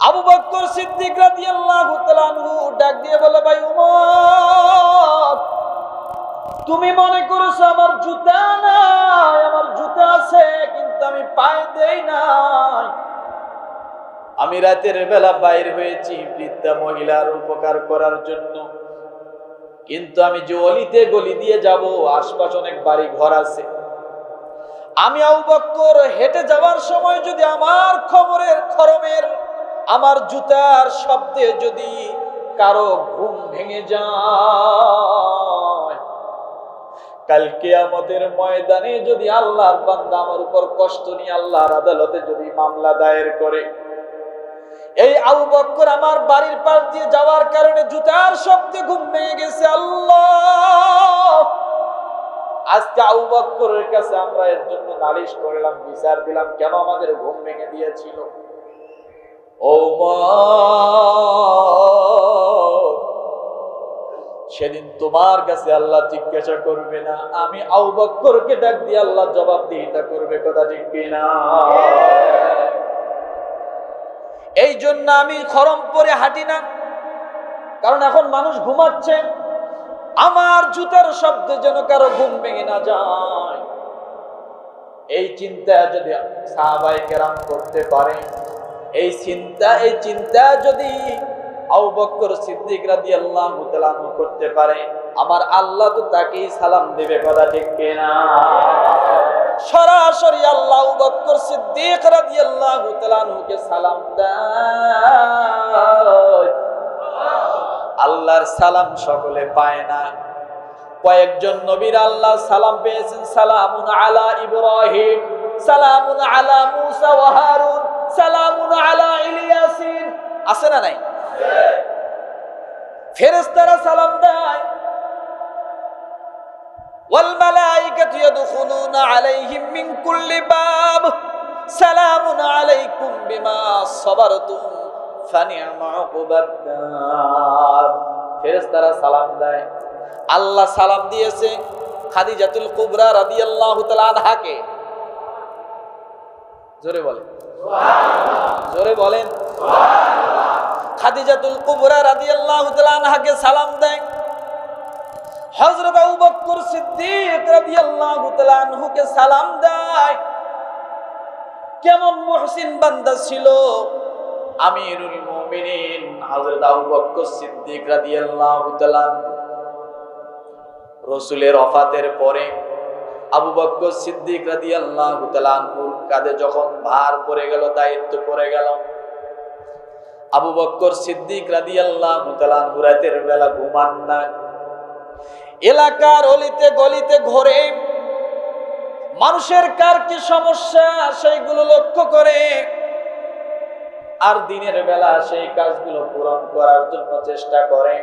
আবু বকর সিদ্দিক রাদিয়াল্লাহু তাআলা আনহু ডাক দিয়ে বলে, ভাই উমর, তুমি মনে করছো আমার জুতা নাই? আমার জুতা আছে, কিন্তু আমি পায়ে দেই নাই। আমি রাতের বেলা বাইর হয়েছি বৃদ্ধা মহিলার উপকার করার জন্য, কিন্তু আমি যে অলিতে গলি দিয়ে যাব, আশপাশ অনেক বাড়ি ঘর আছে, আমি আবু বকর হেঁটে যাওয়ার সময় যদি আমার খরমের আমার জুতার শব্দে যদি কারো ঘুম ভেঙে যায়, কাল কিয়ামতের ময়দানে যদি আল্লাহর বান্দা আমার উপর কষ্ট নিয়ে আল্লাহর আদালতে যদি মামলা দায়ের করে, এই আবু বকর আমার বাড়ির পাশ দিয়ে যাওয়ার কারণে জুতার শব্দে ঘুম ভেঙে গেছে, আল্লাহ আজকে আবু বকরের কাছে আমরা এর জন্য নালিশ করলাম, বিচার দিলাম, কেন আমাদের ঘুম ভেঙে দিয়েছিল। ও মা, সেদিন তোমার কাছে আল্লাহ জিজ্ঞাসা করবে না, আমি আবু বকরকে ডাক দিয়ে আল্লাহ জবাবদিহিতা করবে, কথা ঠিক কিনা? এই জন্য আমি খরম পরে হাঁটি না, কারণ এখন মানুষ ঘুমাচ্ছে, আমার জুতার শব্দে যেন কারো ঘুম ভেঙে না যায়। এই চিন্তা যদি সাহাবায়ে কেরাম করতে পারে, এই চিন্তা যদি আবু বকর সিদ্দিক রাদিয়াল্লাহু তাআলা করতে পারে, আমার আল্লাহ তো তাকেই সালাম দেবে, কথা ঠিক কিনা? সরাসরি আল্লাহ আবু বকর সিদ্দিক রাদিয়াল্লাহু তাআলা কে সালাম দেয়। আল্লাহর সালাম সকলে পায় না, কয়েকজন নবীর আল্লাহ সালাম পেয়েছেন। সালামুন আলা ইব্রাহিম, সালামুন আলা মুসা ওয়া হারুন, সালামুন আলা ইলিয়াসিন, আছে না নাই? ফেরেশতারা সালাম দেয়। ওয়াল মালাইকাতু ইয়াদখুলুনা আলাইহিম মিন কুল্লি বাব, সালামুন আলাইকুম বিমা সাবারতুম ফানি'মা উকুবাদ। ফেরেশতারা সালাম দেয়। আল্লাহ সালাম দিয়েছে খাদিজাতুল কুবরা রাদিয়াল্লাহু তাআলা আনহাকে। জোরে বলেন সুবহানাল্লাহ, জোরে বলেন সুবহানাল্লাহ। খাদিজাতুল কুবরা রাদিয়াল্লাহু তাআলা আনহাকে সালাম দেয়। হযরত আবু বকর সিদ্দিক রাদিয়াল্লাহু তাআলা আনহুকে সালাম দেয়। কেমন মুহসিন বান্দা ছিল আমিরুল মুমিনিন হযরত আবু বকর সিদ্দিক রাদিয়াল্লাহু তাআলা আনহু। রাসূলের ওফাতের পরে আবু বকর সিদ্দিক রাদিয়াল্লাহু তাআলা আনহুর কাঁধে যখন ভার পড়ে গেল, দায়িত্ব পড়ে গেল, আবু বকর সিদ্দিক রাদিয়াল্লাহু তাআলা আনহু রাতের বেলা ঘুমান না, এলাকার অলিতে গলিতে ঘোরে, মানুষের কার কি সমস্যা সেইগুলো লক্ষ্য করে, আর দিনের বেলা সেই কাজগুলো পূরণ করার জন্য চেষ্টা করে।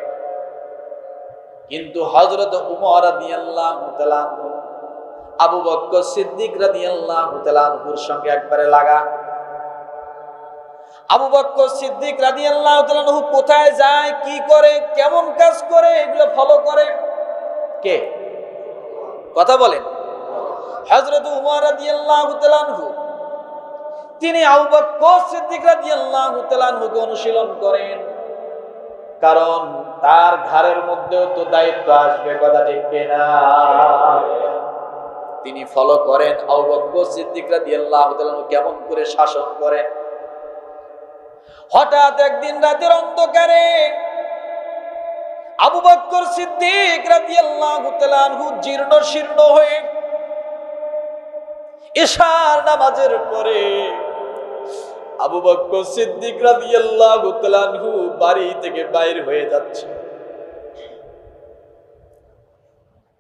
কিন্তু হযরত উমর রাদিয়াল্লাহু তাআলা আনহু আবু বকর সিদ্দিক রাদিয়াল্লাহু তাআলা আনহুর সঙ্গে একবারে লাগা। আবু বকর সিদ্দিক রাদিয়াল্লাহু তাআলা আনহু কোথায় যায়, কি করে, কেমন কাজ করে, এগুলো ফলো করে কে? কথা বলেন। হযরত উমর রাদিয়াল্লাহু তাআলা আনহু তিনি আবু বকর সিদ্দিক রাদিয়াল্লাহু তাআলা আনহুকে অনুশীলন করেন, কারণ তার ঘাড়ের মধ্যেও তো দায়িত্ব আসবে, কথা ঠিক কিনা? তিনি ফলো করেন আবু বকর সিদ্দিক রাদিয়াল্লাহু তাআলা আনহু কেমন করে শাসন করেন। হঠাৎ একদিন রাতের অন্ধকারে আবু বকর সিদ্দিক রাদিয়াল্লাহু তাআলা আনহু জীর্ণ শীর্ণ হয়ে ইশার নামাজের পরে আবু বকর সিদ্দিক রাদিয়াল্লাহু তাআলা আনহু বাড়ি থেকে বাইর হয়ে যাচ্ছে।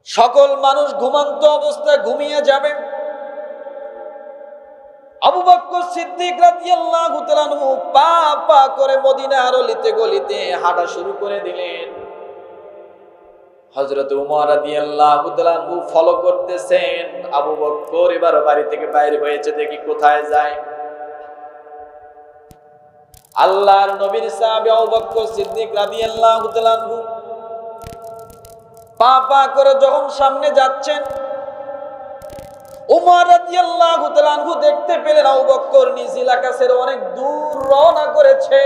সকল মানুষ ঘুমন্ত অবস্থায় ঘুমিয়ে যাবে। আবু বকর সিদ্দিক রাদিয়াল্লাহু তাআলা আনহু পা পা করে মদিনার অলিতে গলিতে হাঁটা শুরু করে দিলেন। হযরত উমর রাদিয়াল্লাহু তাআলা আনহু ফলো করতেছেন। আবু বকর এবার বাড়ি থেকে বাইরে হয়েছে, দেখি কোথায় যায়। আল্লাহর নবীর সাহাবী আবু বকর সিদ্দিক রাদিয়াল্লাহু তাআলা আনহু পা পা করে যখন সামনে যাচ্ছেন, উমর রাদিয়াল্লাহু তাআলা আনহু দেখতে পেলেন আবু বকর নিজ এলাকা ছেড়ে অনেক দূর রওনা করেছে।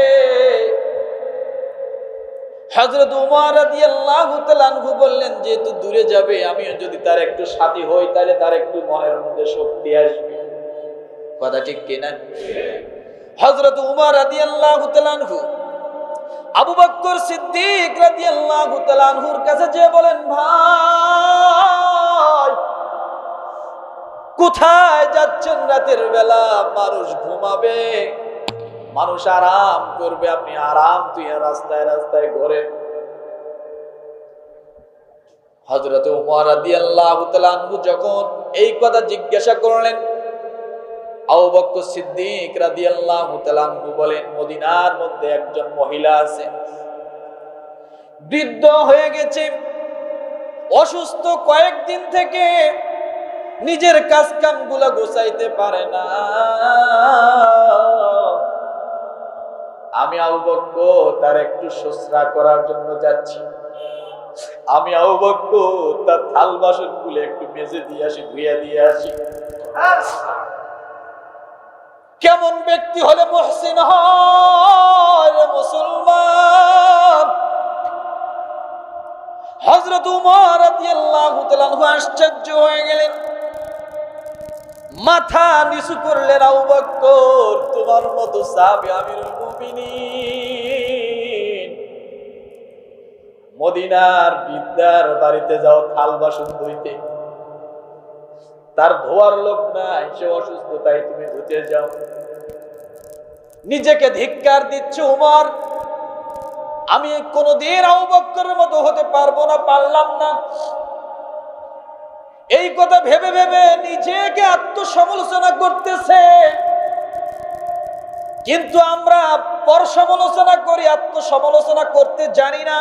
হযরত উমর রাদিয়াল্লাহু তাআলা আনহু বললেন, যেহেতু দূরে যাবে, আমিও যদি তার একটু সাথী হই তাহলে তার একটু মনের মধ্যে শক্তি আসবে। কথা ঠিক কিনা? হযরত উমর রাদিয়াল্লাহু তাআলা আনহু আবু বকর সিদ্দিক রাদিয়াল্লাহু তাআলা আনহুর কাছে যেয়ে বলেন, ভাই কোথায় যাচ্ছেন? রাতের বেলা মানুষ ঘুমাবে, মানুষ আরাম করবে, আপনি আরাম তুই রাস্তায় রাস্তায় ঘোরেন। হযরত উমর রাদিয়াল্লাহু তাআলা আনহু যখন এই কথা জিজ্ঞাসা করলেন, আবু বকর সিদ্দিক রাদিয়াল্লাহু তাআলা আনহু বলেন, মদিনার মধ্যে একজন মহিলা আছে, বৃদ্ধ হয়ে গেছে, অসুস্থ, কয়েকদিন থেকে নিজের কাজ কামগুলো গোছাইতে পারে না। আমি আবু বকর তার একটু শুশ্রূষা করার জন্য যাচ্ছি। আমি আবু বকর তার থাল বাসন গুলো একটু মেজে দিয়ে আসি, ধুইয়া দিয়ে আসি। কেমন ব্যক্তি হলে মুহসিন হয় মুসলমান? হযরত উমর রাদিয়াল্লাহু তাআলা আনহু আশ্চর্য হয়ে গেলেন, মাথা নিচু করলেন। আবু বকর, তোমার মতো সাহাবী আমিরুল মুমিনিন মদিনার বৃদ্ধার বাড়িতে যাও থাল বাসন ধুইতে, তার ধোয়ার লোক নাই, সে অসুস্থ, তাই তুমি ধুতে যাও। নিজেকে ধিক্কার দিচ্ছে উমর, আমি কোনদিন আবু বকরের মতো হতে পারবো না, পারলাম না। এই কথা ভেবে ভেবে নিজেকে আত্মসমালোচনা করতেছে। কিন্তু আমরা পর সমালোচনা করি, আত্মসমালোচনা করতে জানি না,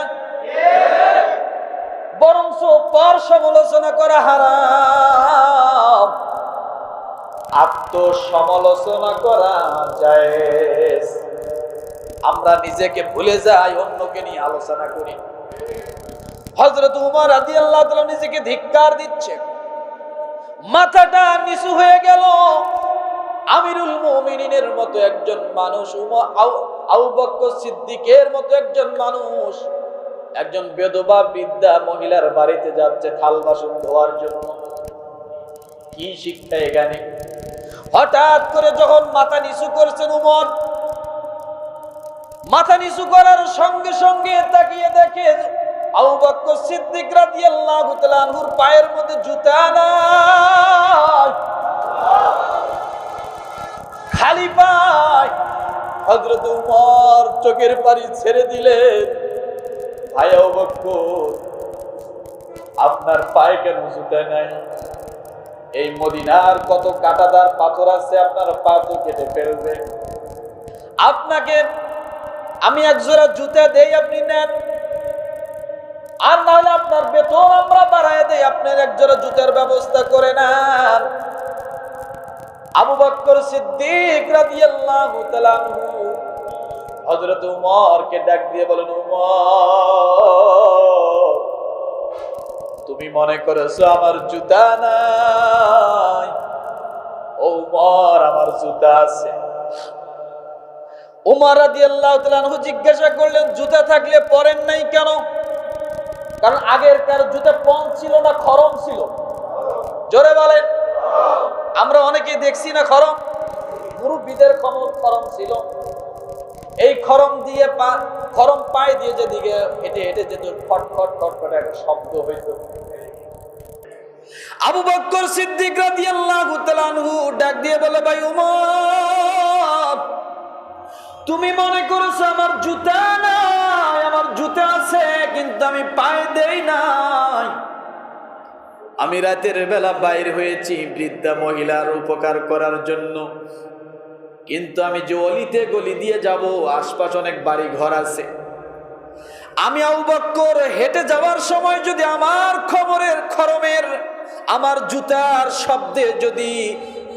বরঞ্চ পর সমালোচনা করা হারাম, আত্মসমালোচনা করা জায়েজ। আমরা নিজেকে ভুলে যাই, অন্যকে নিয়ে আলোচনা করি। হযরত উমর রাদিয়াল্লাহু তাআলা নিজেকে ধিক্কার দিচ্ছে, মাথাটা নিচু হয়ে গেল। আমিরুল মুমিনিনের মতো একজন মানুষ, আবু বকর সিদ্দিকের মতো একজন মানুষ, একজন বিধবা বৃদ্ধা মহিলার বাড়িতে যাচ্ছে থাল বাসন ধোয়ার জন্য। কি শিক্ষা এখানে? হঠাৎ করে যখন মাথা নিচু করছেন উমর, মাথা নিচু করার সঙ্গে সঙ্গে তাকিয়ে দেখে আবু বকর সিদ্দিক রাদিয়াল্লাহু তাআলা আনহুর পায়ের মধ্যে জুতা নাই, খালি পায়। হযরত উমর চোখের পানি ছেড়ে দিলেন, ভাই আবু বকর, আপনার পায়ে কেন জুতা নাই? এই মদিনার কত কাঁটাদার পাথর আছে, আপনার পা তো কেটে ফেলবে। আপনাকে আমি এক জোড়া জুতা দেই, আপনি নেন, আর না হলে আপনার বেতন আমরা বাড়ায় দেই, আপনার এক জোড়া জুতার ব্যবস্থা করে নেন। আবু বকর সিদ্দিক রাদিয়াল্লাহু তাআলা আনহু হযরত উমরকে ডাক দিয়ে বলেন, উমর, তুমি মনে করেছো আমার জুতা নাই? ও উমর, আমার জুতা আছে। উমর রাদিয়াল্লাহু তাআলা আনহু জিজ্ঞাসা করলেন, জুতা থাকলে পরেন নাই কেন? কারণ আগেরকার জুতা পণ ছিল না খরম ছিল? জোরে বলেন। আমরা অনেকে দেখছি না খরম, মুরব্বিদের খরম ছিল। এই খরম দিয়ে খরম পায়ে দিয়ে যেদিকে হেঁটে হেঁটে যেত, খটখট খটখট একটা শব্দ হইত। আবু বকর সিদ্দিক রাদিয়াল্লাহু তাআলা আনহু ডাক দিয়ে বলে, ভাই উমর, তুমি মনে করেছো আমার জুতা নাই? আমার জুতা আছে, কিন্তু আমি পায়ে দেই নাই। আমি রাতের বেলা বাইর হয়েছি বৃদ্ধা মহিলার উপকার করার জন্য, কিন্তু আমি যে অলিতে গলি দিয়ে যাব, আশপাশ অনেক বাড়ি ঘর আছে, আমি আবু বকর হেঁটে যাওয়ার সময় যদি আমার খরমের আমার জুতার শব্দে যদি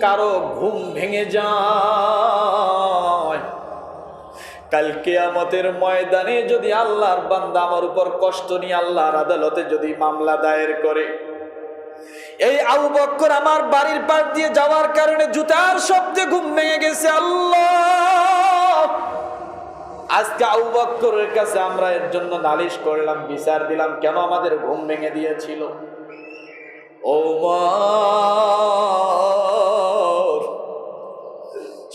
কারো ঘুম ভেঙে যায়, কাল কিয়ামতের ময়দানে যদি আল্লাহর বান্দা আমার উপর কষ্ট নিয়ে আল্লাহর আদালতে যদি মামলা দায়ের করে, এই আবু বকর আমার বাড়ির পাশ দিয়ে যাওয়ার কারণে জুতার শব্দে ঘুম ভেঙে গেছে। আল্লাহ, আজকে আবু বকরের কাছে আমরা এর জন্য নালিশ করলাম, বিচার দিলাম, কেন আমাদের ঘুম ভেঙে দিয়েছিল। ওমর,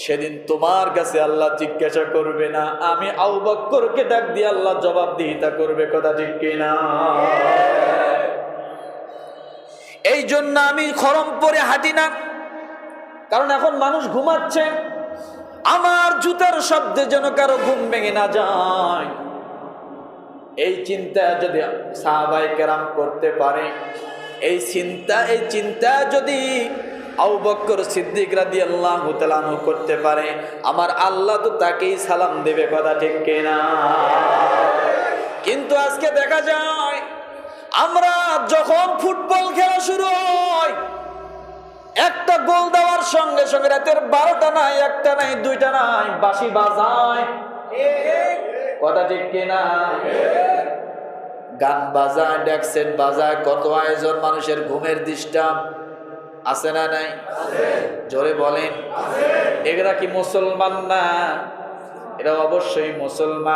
সেদিন তোমার কাছে আল্লাহ জিজ্ঞাসা করবে না, আমি আবু বকরকে ডাক দিয়ে আল্লাহ জবাবদিহিতা করবে, কথা ঠিক কিনা? এই জন্য আমি খরম পরে হাঁটি না, কারণ এখন মানুষ ঘুমাচ্ছে, আমার জুতার শব্দে যেন কারো ঘুম ভেঙে না যায়। এই চিন্তা যদি সাহাবায়ে কেরাম করতে পারে, এই চিন্তা যদি আবু বকর সিদ্দিক রাদিয়াল্লাহু তাআলা আনহু করতে পারে, আমার আল্লাহ তো তাকেই সালাম দেবে, কথা ঠিক কিনা? কিন্তু আজকে দেখা যায় আমরা যখন ফুটবল খেলা শুরু হয়, একটা গোল দেওয়ার সঙ্গে সঙ্গে রাতের 12টা নাই, 1টা নাই, 2টা নাই, বাঁশি বাজায়, কথা ঠিক কিনা? গান বাজায়, ডেক সেট বাজায়, কত আয়োজন, মানুষের ঘুমের ডিস্টার্ব আছে না নাই? জোরে বলেন, এগুলা কি মুসলমান না? এরা অবশ্যই মুসলমান।